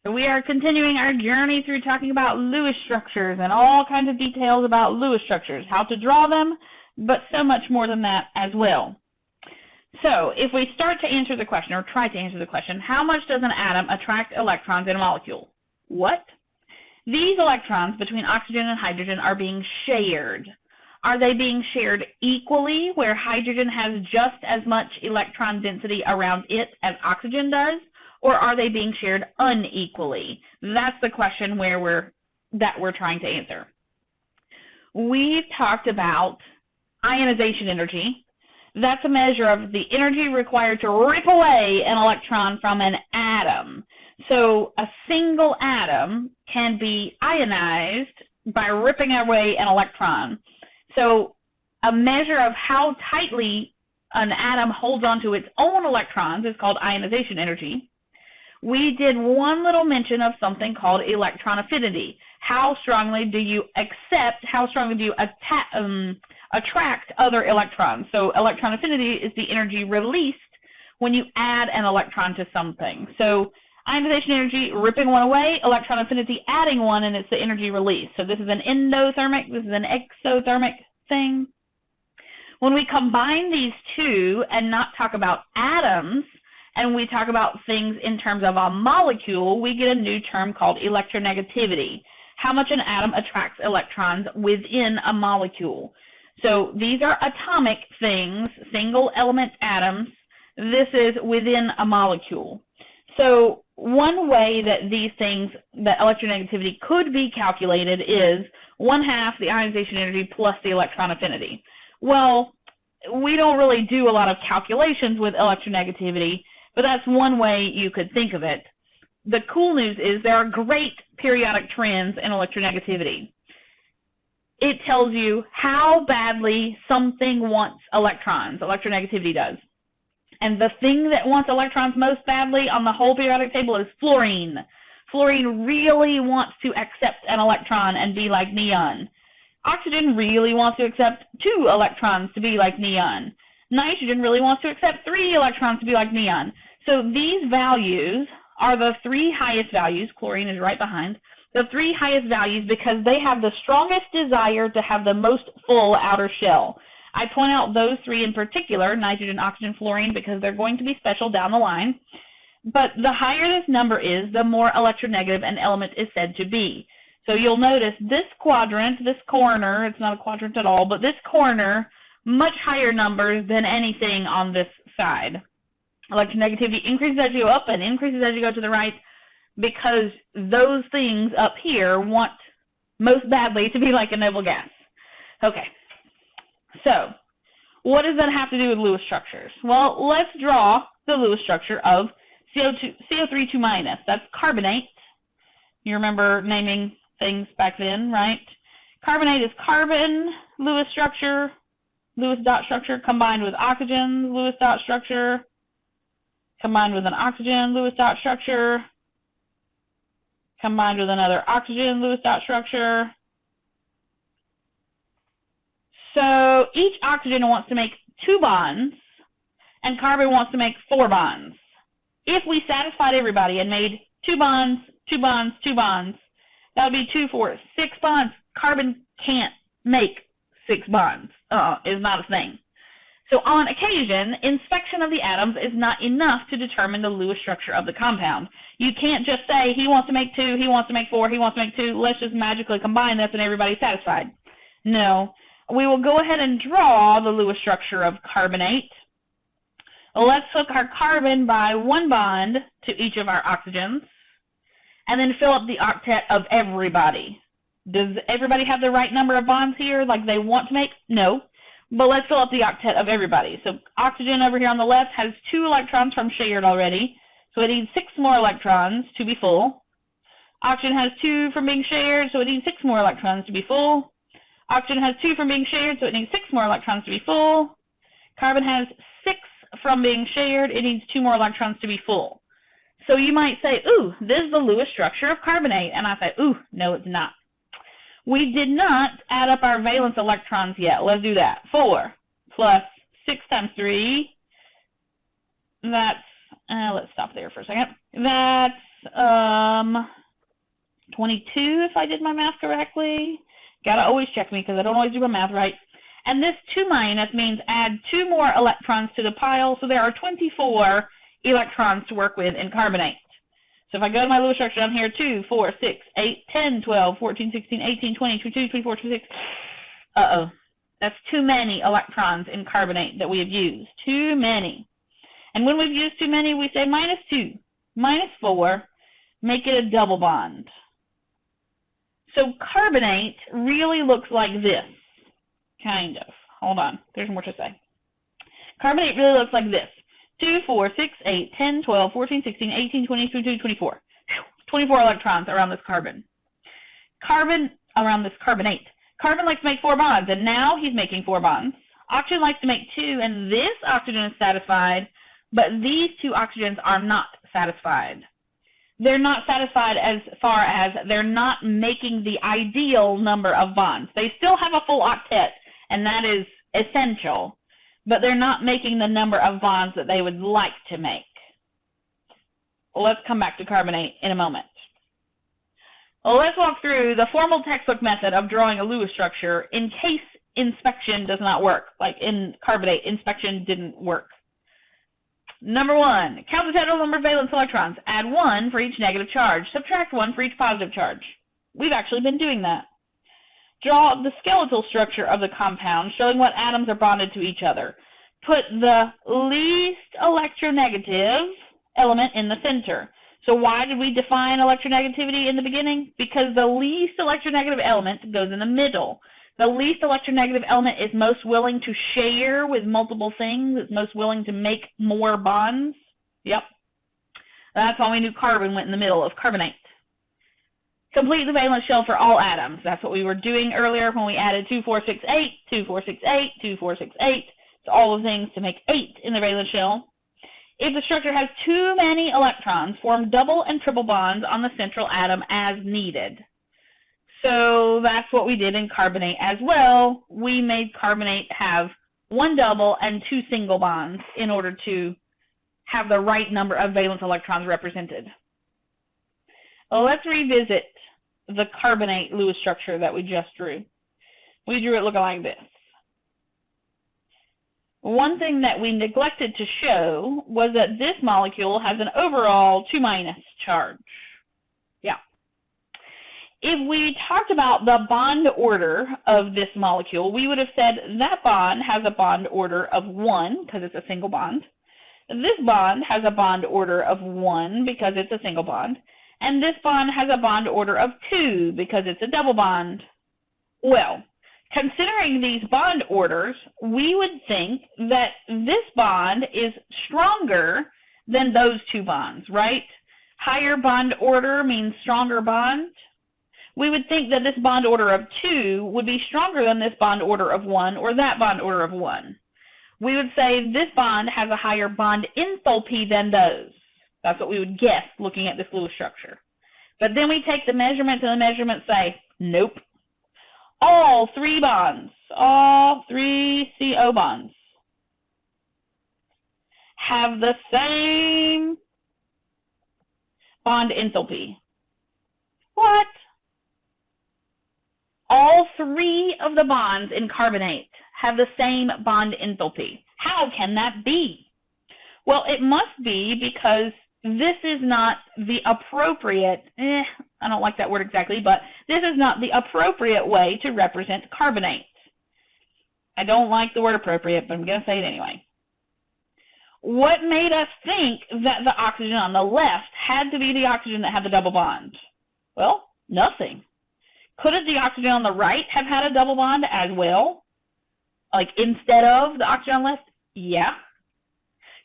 So we are continuing our journey through talking about Lewis structures and all kinds of details about Lewis structures, how to draw them, but so much more than that as well. So if we start to answer the question, or try to answer the question, how much does an atom attract electrons in a molecule? What? These electrons between oxygen and hydrogen are being shared. Are they being shared equally, where hydrogen has just as much electron density around it as oxygen does? Or are they being shared unequally? That's the question we're trying to answer. We've talked about ionization energy. That's a measure of the energy required to rip away an electron from an atom. So a single atom can be ionized by ripping away an electron. So a measure of how tightly an atom holds onto its own electrons is called ionization energy. We did one little mention of something called electron affinity. How strongly do you attract other electrons? So electron affinity is the energy released when you add an electron to something. So ionization energy, ripping one away, electron affinity, adding one, and it's the energy release. So this is an endothermic, this is an exothermic thing. When we combine these two and not talk about atoms, and we talk about things in terms of a molecule, we get a new term called electronegativity. How much an atom attracts electrons within a molecule. So these are atomic things, single element atoms. This is within a molecule. So one way that these things, that electronegativity could be calculated is 1/2 the ionization energy plus the electron affinity. Well, we don't really do a lot of calculations with electronegativity, but that's one way you could think of it. The cool news is there are great periodic trends in electronegativity. It tells you how badly something wants electrons, electronegativity does. And the thing that wants electrons most badly on the whole periodic table is fluorine. Fluorine really wants to accept an electron and be like neon. Oxygen really wants to accept 2 electrons to be like neon. Nitrogen really wants to accept 3 electrons to be like neon. So these values are the 3 highest values. Chlorine is right behind. The 3 highest values because they have the strongest desire to have the most full outer shell. I point out those 3 in particular, nitrogen, oxygen, fluorine, because they're going to be special down the line. But the higher this number is, the more electronegative an element is said to be. So you'll notice this quadrant, this corner, it's not a quadrant at all, but this corner, much higher numbers than anything on this side. Electronegativity increases as you go up and increases as you go to the right because those things up here want most badly to be like a noble gas. Okay, so what does that have to do with Lewis structures? Well, let's draw the Lewis structure of CO3 2-. That's carbonate. You remember naming things back then, right? Carbonate is carbon, Lewis structure, Lewis dot structure, combined with oxygen, Lewis dot structure, combined with an oxygen, Lewis dot structure, combined with another oxygen, Lewis dot structure. So each oxygen wants to make 2 bonds, and carbon wants to make 4 bonds. If we satisfied everybody and made 2 bonds, 2 bonds, 2 bonds, that would be 2, 4, 6 bonds. Carbon can't make 6 bonds. Is not a thing. So on occasion, inspection of the atoms is not enough to determine the Lewis structure of the compound. You can't just say, he wants to make 2, he wants to make 4, he wants to make 2, let's just magically combine this and everybody's satisfied. No. We will go ahead and draw the Lewis structure of carbonate. Let's hook our carbon by 1 bond to each of our oxygens, and then fill up the octet of everybody. Does everybody have the right number of bonds here, like they want to make? No. But let's fill up the octet of everybody. So oxygen over here on the left has 2 electrons from shared already, so it needs 6 more electrons to be full. Oxygen has 2 from being shared, so it needs 6 more electrons to be full. Oxygen has 2 from being shared, so it needs 6 more electrons to be full. Carbon has 6 from being shared, it needs 2 more electrons to be full. So you might say, ooh, this is the Lewis structure of carbonate. And I say, ooh, no, it's not. We did not add up our valence electrons yet. Let's do that. 4 plus 6 times 3. That's, let's stop there for a second. That's 22 if I did my math correctly. Gotta always check me because I don't always do my math right. And this 2 minus means add 2 more electrons to the pile, so there are 24 electrons to work with in carbonate. So if I go to my Lewis structure down here, 2, 4, 6, 8, 10, 12, 14, 16, 18, 20, 22, 24, 26. Uh-oh. That's too many electrons in carbonate that we have used. Too many. And when we've used too many, we say minus 2, minus 4, make it a double bond. So carbonate really looks like this. Kind of. Hold on. There's more to say. Carbonate really looks like this. 2, 4, 6, 8, 10, 12, 14, 16, 18, 20, 22, 24. 24 electrons around this carbon. Around this carbonate. Carbon likes to make 4 bonds, and now he's making 4 bonds. Oxygen likes to make 2, and this oxygen is satisfied, but these 2 oxygens are not satisfied. They're not satisfied as far as they're not making the ideal number of bonds. They still have a full octet, and that is essential, but they're not making the number of bonds that they would like to make. Well, let's come back to carbonate in a moment. Well, let's walk through the formal textbook method of drawing a Lewis structure in case inspection does not work. Like in carbonate, inspection didn't work. Number 1, count the total number of valence electrons. Add 1 for each negative charge. Subtract 1 for each positive charge. We've actually been doing that. Draw the skeletal structure of the compound, showing what atoms are bonded to each other. Put the least electronegative element in the center. So why did we define electronegativity in the beginning? Because the least electronegative element goes in the middle. The least electronegative element is most willing to share with multiple things. It's most willing to make more bonds. Yep. That's why we knew carbon went in the middle of carbonate. Complete the valence shell for all atoms. That's what we were doing earlier when we added 2, 4, 6, 8, 2, 4, 6, 8, 2, 4, 6, 8. It's all the things to make 8 in the valence shell. If the structure has too many electrons, form double and triple bonds on the central atom as needed. So that's what we did in carbonate as well. We made carbonate have 1 double and 2 single bonds in order to have the right number of valence electrons represented. Well, let's revisit the carbonate Lewis structure that we just drew. We drew it looking like this. One thing that we neglected to show was that this molecule has an overall 2- charge. Yeah. If we talked about the bond order of this molecule, we would have said that bond has a bond order of 1 because it's a single bond. This bond has a bond order of 1 because it's a single bond. And this bond has a bond order of 2 because it's a double bond. Well, considering these bond orders, we would think that this bond is stronger than those 2 bonds, right? Higher bond order means stronger bond. We would think that this bond order of 2 would be stronger than this bond order of 1 or that bond order of 1. We would say this bond has a higher bond enthalpy than those. That's what we would guess looking at this Lewis structure. But then we take the measurements and the measurements say, nope. All 3 bonds, all 3 CO bonds have the same bond enthalpy. What? All 3 of the bonds in carbonate have the same bond enthalpy. How can that be? Well, it must be because this is not the appropriate, I don't like that word exactly, but this is not the appropriate way to represent carbonate. I don't like the word appropriate, but I'm going to say it anyway. What made us think that the oxygen on the left had to be the oxygen that had the double bond? Well, nothing. Couldn't the oxygen on the right have had a double bond as well? Like instead of the oxygen on the left? Yeah.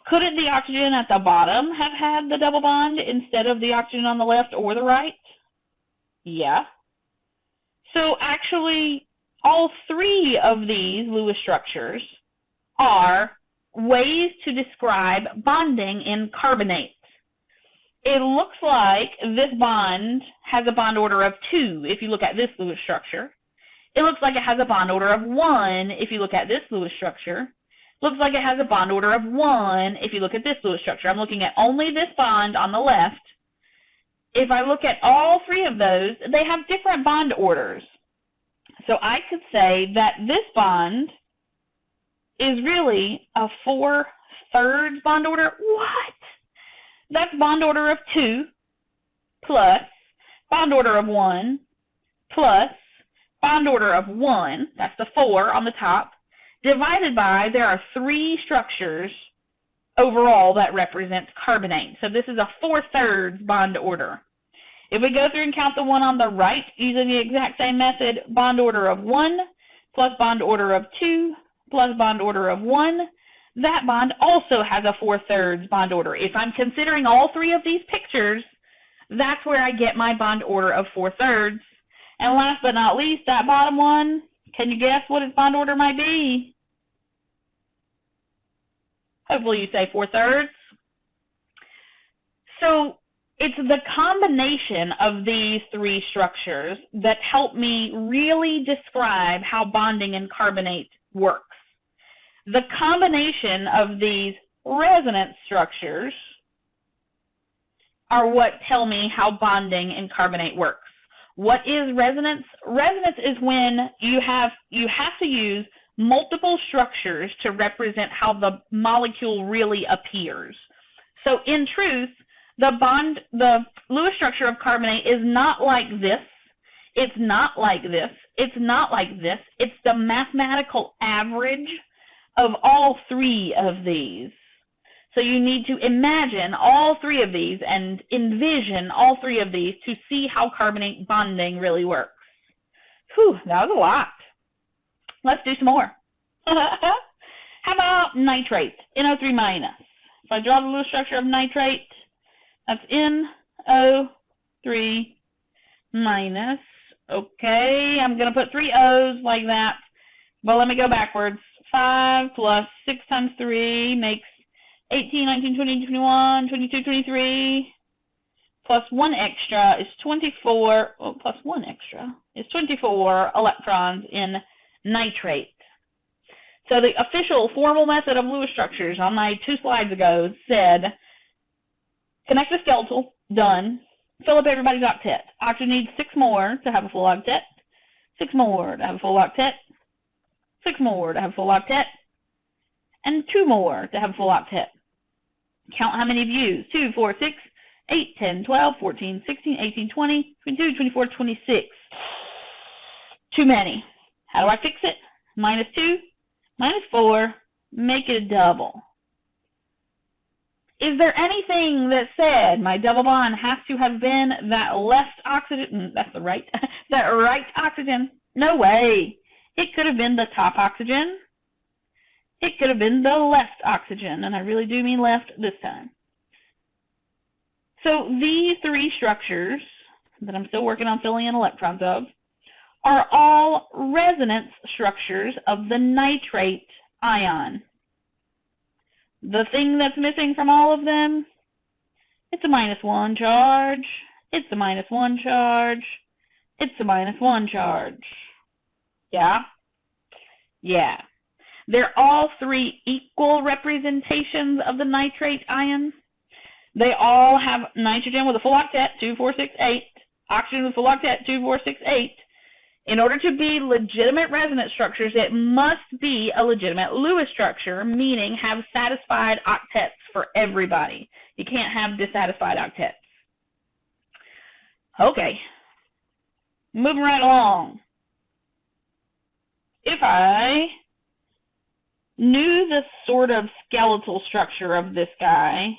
Couldn't the oxygen at the bottom have had the double bond instead of the oxygen on the left or the right? Yeah. So actually, all 3 of these Lewis structures are ways to describe bonding in carbonate. It looks like this bond has a bond order of 2 if you look at this Lewis structure. It looks like it has a bond order of 1 if you look at this Lewis structure. Looks like it has a bond order of 1 if you look at this Lewis structure. I'm looking at only this bond on the left, if I look at all three of those, they have different bond orders. So I could say that this bond is really a 4/3 bond order. What? That's bond order of 2 plus bond order of 1 plus bond order of 1, that's the 4 on the top, divided by, there are 3 structures overall that represents carbonate. So this is a 4/3 bond order. If we go through and count the one on the right using the exact same method, bond order of 1 plus bond order of 2 plus bond order of 1, that bond also has a 4/3 bond order. If I'm considering all three of these pictures, that's where I get my bond order of 4/3. And last but not least, that bottom one, can you guess what its bond order might be? Hopefully you say 4/3. So it's the combination of these 3 structures that help me really describe how bonding in carbonate works. The combination of these resonance structures are what tell me how bonding in carbonate works. What is resonance? Resonance is when you have to use multiple structures to represent how the molecule really appears. So in truth, the Lewis structure of carbonate is not like this. It's not like this. It's not like this. It's the mathematical average of all 3 of these. So you need to imagine all 3 of these and envision all 3 of these to see how carbonate bonding really works. Whew, that was a lot. Let's do some more. How about nitrate, NO3 minus? If I draw the Lewis structure of nitrate, that's NO3 minus. Okay, I'm going to put 3 O's like that. But let me go backwards. 5 plus 6 times 3 makes 18, 19, 20, 21, 22, 23. Plus 1 extra is 24. Well, plus 1 extra is 24 electrons in nitrate. So the official formal method of Lewis structures on my 2 slides ago said, connect the skeletal, done. Fill up everybody's octet. Oxygen needs 6 more to have a full octet. 6 more to have a full octet. 6 more to have a full octet. And 2 more to have a full octet. Count how many you've used. 2, 4, 6, 8, 10, 12, 14, 16, 18, 20, 22, 24, 26. Too many. How do I fix it? Minus 2, minus 4, make it a double. Is there anything that said my double bond has to have been that left oxygen? That's the right. That right oxygen? No way. It could have been the top oxygen. It could have been the left oxygen, and I really do mean left this time. So these 3 structures that I'm still working on filling in electrons of are all resonance structures of the nitrate ion. The thing that's missing from all of them, it's a -1 charge, it's a -1 charge, it's a -1 charge. Yeah? Yeah. They're all 3 equal representations of the nitrate ion. They all have nitrogen with a full octet, 2, 4, 6, 8, oxygen with a full octet, 2, 4, 6, 8. In order to be legitimate resonance structures, it must be a legitimate Lewis structure, meaning have satisfied octets for everybody. You can't have dissatisfied octets. Okay. Moving right along. If I knew the sort of skeletal structure of this guy,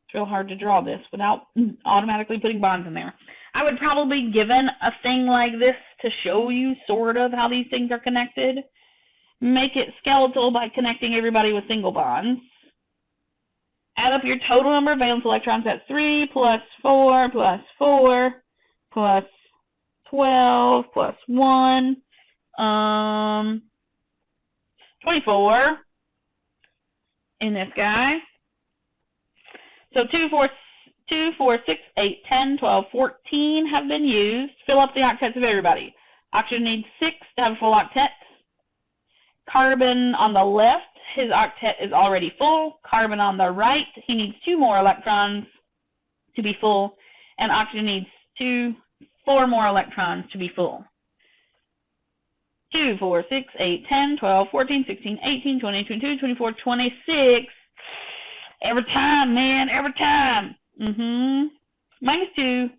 it's real hard to draw this without automatically putting bonds in there. I would probably be given a thing like this to show you sort of how these things are connected. Make it skeletal by connecting everybody with single bonds. Add up your total number of valence electrons. That's 3 plus 4 plus 4 plus 12 plus 1. 24 in this guy. So 2, 4, 6, 8, 10, 12, 14 have been used. Fill up the octets of everybody. Oxygen needs 6 to have a full octet. Carbon on the left, his octet is already full. Carbon on the right, he needs 2 more electrons to be full. and oxygen needs 4 more electrons to be full. 2, 4, 6, 8, 10, 12, 14, 16, 18, 20, 22, 24, 26. Every time, man, every time. -2,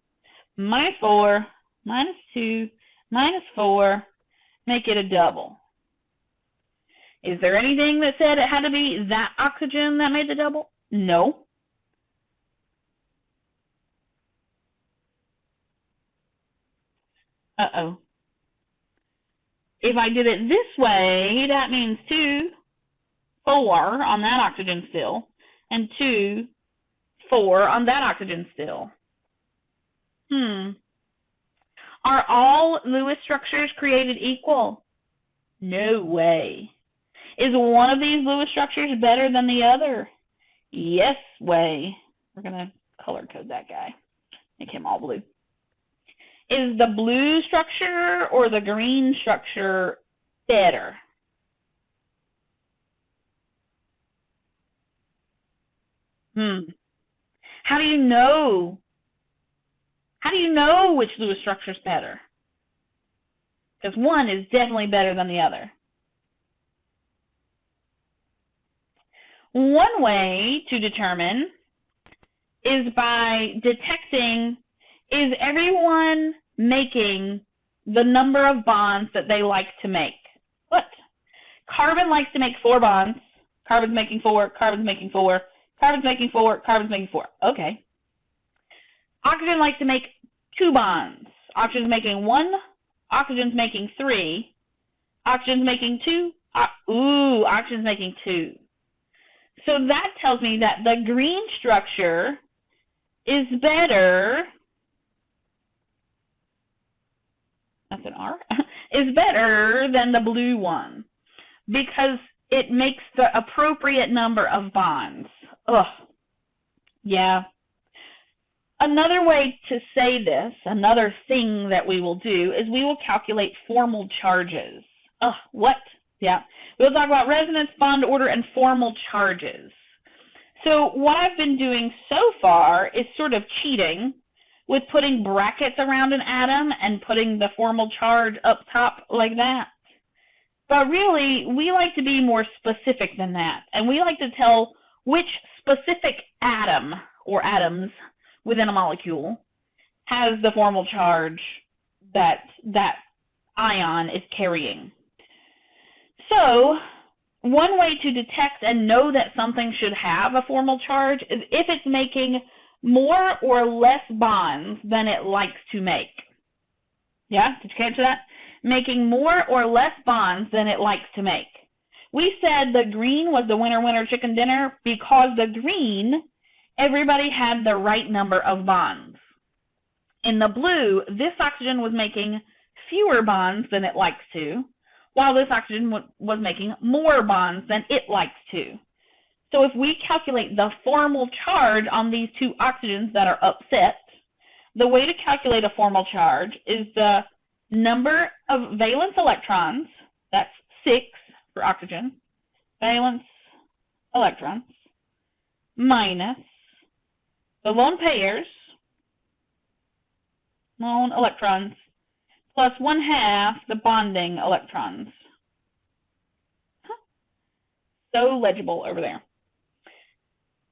-4, -2, -4. Make it a double. Is there anything that said it had to be that oxygen that made the double? No. Uh-oh. If I did it this way, that means 2, 4 on that oxygen still, and 2, 4 on that oxygen still. Are all Lewis structures created equal? No way. Is one of these Lewis structures better than the other? Yes way. We're going to color code that guy. Make him all blue. Is the blue structure or the green structure better? How do you know? How do you know which Lewis structure is better? Because one is definitely better than the other. One way to determine is by detecting, is everyone making the number of bonds that they like to make? What? Carbon likes to make 4 bonds. Carbon's making 4, carbon's making 4, carbon's making 4, carbon's making 4. Okay. Oxygen likes to make 2 bonds. Oxygen's making 1, oxygen's making 3, oxygen's making 2, oxygen's making 2. So that tells me that the green structure is better, that's an R, is better than the blue one because it makes the appropriate number of bonds. Yeah. Another way to say this, another thing that we will do, is we will calculate formal charges. What? Yeah. We'll talk about resonance, bond order, and formal charges. So what I've been doing so far is sort of cheating with putting brackets around an atom and putting the formal charge up top like that. But really, we like to be more specific than that, and we like to tell which specific atom or atoms within a molecule has the formal charge that that ion is carrying. So, one way to detect and know that something should have a formal charge is if it's making more or less bonds than it likes to make. Yeah, did you catch that? Making more or less bonds than it likes to make. We said the green was the winner chicken dinner because the green, everybody had the right number of bonds. In the blue, this oxygen was making fewer bonds than it likes to, while this oxygen was making more bonds than it likes to. So if we calculate the formal charge on these 2 oxygens that are upset, the way to calculate a formal charge is the number of valence electrons, that's 6 for oxygen, valence electrons, minus the lone pairs, lone electrons, plus 1/2 the bonding electrons. So legible over there.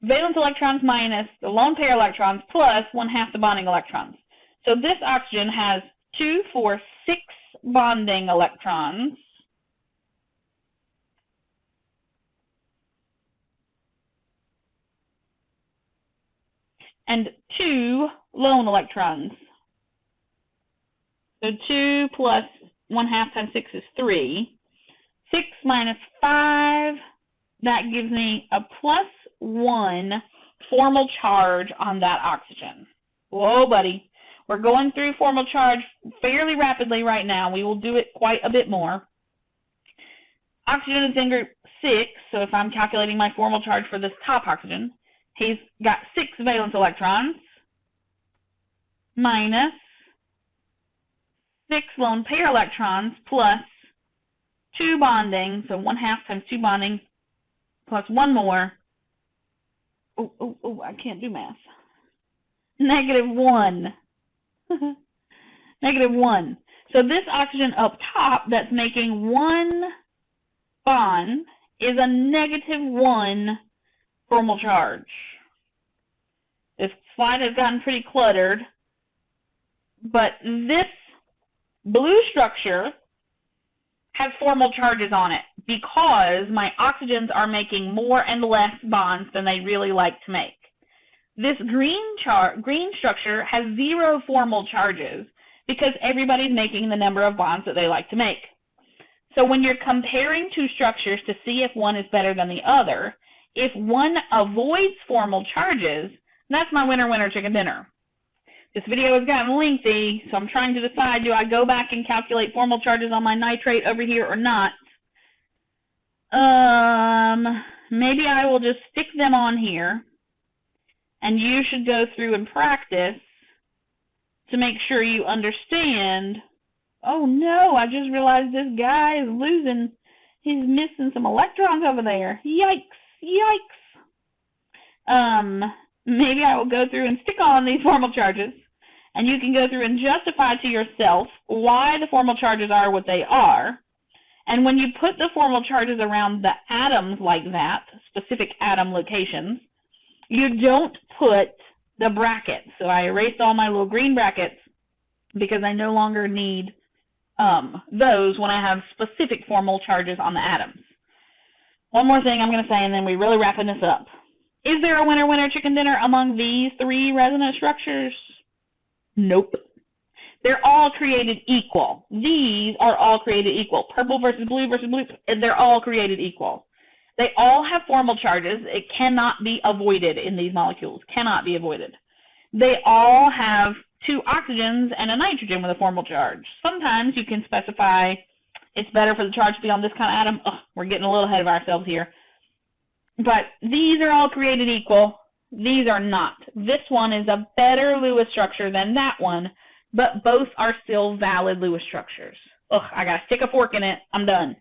Valence electrons minus the lone pair electrons plus 1/2 the bonding electrons. So this oxygen has 2, 4, 6 bonding electrons. And 2 lone electrons. So 2 plus 1/2 times 6 is 3. 6 minus 5, that gives me a +1 formal charge on that oxygen. Whoa, buddy. We're going through formal charge fairly rapidly right now. We will do it quite a bit more. Oxygen is in group 6, so if I'm calculating my formal charge for this top oxygen, he's got 6 valence electrons minus 6 lone pair electrons plus 2 bonding, so 1/2 times 2 bonding plus 1 more. I can't do math. -1. -1. So this oxygen up top that's making 1 bond is a -1 formal charge. This slide has gotten pretty cluttered, but this blue structure has formal charges on it because my oxygens are making more and less bonds than they really like to make. This green structure has 0 formal charges because everybody's making the number of bonds that they like to make. So when you're comparing two structures to see if one is better than the other, if one avoids formal charges, that's my winner, winner, chicken dinner. This video has gotten lengthy, so I'm trying to decide, do I go back and calculate formal charges on my nitrate over here or not? Maybe I will just stick them on here, and you should go through and practice to make sure you understand. Oh no, I just realized this guy is losing, he's missing some electrons over there. Yikes, yikes. Maybe I will go through and stick on these formal charges, and you can go through and justify to yourself why the formal charges are what they are. And when you put the formal charges around the atoms like that, specific atom locations, you don't put the brackets. So I erased all my little green brackets because I no longer need those when I have specific formal charges on the atoms. One more thing I'm going to say, and then we're really wrapping this up. Is there a winner, winner, chicken dinner among these 3 resonance structures? Nope. They're all created equal. These are all created equal. Purple versus blue, they're all created equal. They all have formal charges. It cannot be avoided in these molecules. Cannot be avoided. They all have 2 oxygens and a nitrogen with a formal charge. Sometimes you can specify it's better for the charge to be on this kind of atom. Ugh, we're getting a little ahead of ourselves here. But these are all created equal. These are not. This one is a better Lewis structure than that one, but both are still valid Lewis structures. Ugh, I gotta stick a fork in it. I'm done.